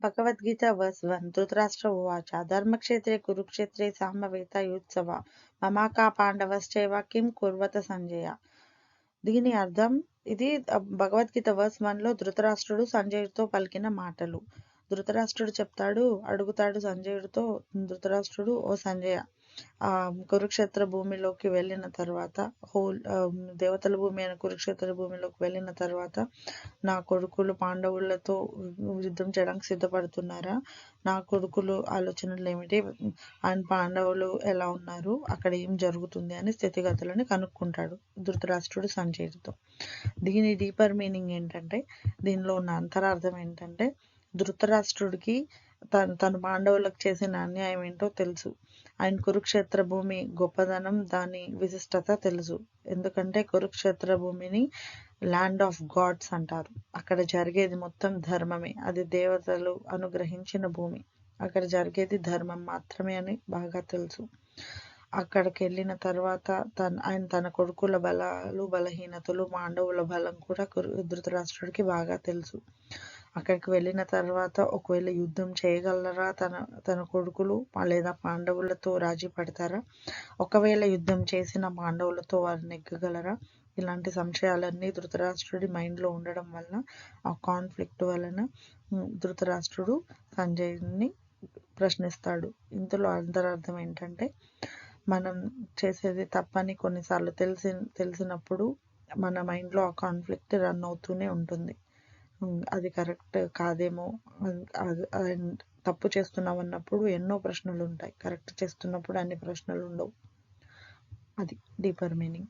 Bhagavad Gita verse 1 Dhritarashtra ఉవాచ ధర్మక్షేత్రే కురుక్షేత్రే సామవేతాయుత్సవ మమాకా పాండవశ్చైవ కిం కుర్వత సంజయ. దీని అర్థం ఇది భగవద్గీత వర్స్ 1లో ధృతరాష్ట్రుడు సంజయుడితో పలికిన మాటలు. ధృతరాష్ట్రుడు అడుగుతాడు సంజయుడితో, ధృతరాష్ట్రుడు, ఓ సంజయ, కురుక్షేత్ర భూమిలోకి వెళ్ళిన తర్వాత, దేవతల భూమి అయిన కురుక్షేత్ర భూమిలోకి వెళ్ళిన తర్వాత నా కొడుకులు పాండవులతో యుద్ధం చేయడానికి సిద్ధపడుతున్నారా? నా కొడుకులు ఆలోచనలు ఏమిటి? అండ్ పాండవులు ఎలా ఉన్నారు? అక్కడ ఏం జరుగుతుంది అని స్థితిగతులను కనుక్కుంటాడు ధృతరాష్ట్రుడు సంజయుడితో. దీని డీపర్ మీనింగ్ ఏంటంటే, దీనిలో ఉన్న అంతరార్థం ఏంటంటే, ధృతరాష్ట్రుడికి తను పాండవులకు చేసిన అన్యాయం ఏంటో తెలుసు. ఆయన కురుక్షేత్ర భూమి గొప్పదనం, దాని విశిష్టత తెలుసు. ఎందుకంటే కురుక్షేత్ర భూమిని ల్యాండ్ ఆఫ్ గాడ్స్ అంటారు. అక్కడ జరిగేది మొత్తం ధర్మమే. అది దేవతలు అనుగ్రహించిన భూమి. అక్కడ జరిగేది ధర్మం మాత్రమే అని బాగా తెలుసు. అక్కడికి వెళ్ళిన తర్వాత ఆయన తన కొడుకుల బలాలు, బలహీనతలు, పాండవుల బలం కూడా ధృతరాష్ట్రుడికి బాగా తెలుసు. అక్కడికి వెళ్ళిన తర్వాత ఒకవేళ యుద్ధం చేయగలరా తన కొడుకులు, లేదా పాండవులతో రాజీ పడతారా? ఒకవేళ యుద్ధం చేసిన పాండవులతో వారు నెగ్గగలరా? ఇలాంటి సంశయాలన్నీ ధృతరాష్ట్రుడి మైండ్లో ఉండడం వలన, ఆ కాన్ఫ్లిక్ట్ వలన ధృతరాష్ట్రుడు సంజయుడిని ప్రశ్నిస్తాడు. ఇందులో అంతరార్థం ఏంటంటే, మనం చేసేది తప్పని కొన్నిసార్లు తెలిసినప్పుడు మన మైండ్లో ఆ కాన్ఫ్లిక్ట్ రన్ అవుతూనే ఉంటుంది. అది కరెక్ట్ కాదేమో, తప్పు చేస్తున్నాం అన్నప్పుడు ఎన్నో ప్రశ్నలు ఉంటాయి. కరెక్ట్ చేస్తున్నప్పుడు అన్ని ప్రశ్నలు ఉండవు. అది డీపర్ మీనింగ్.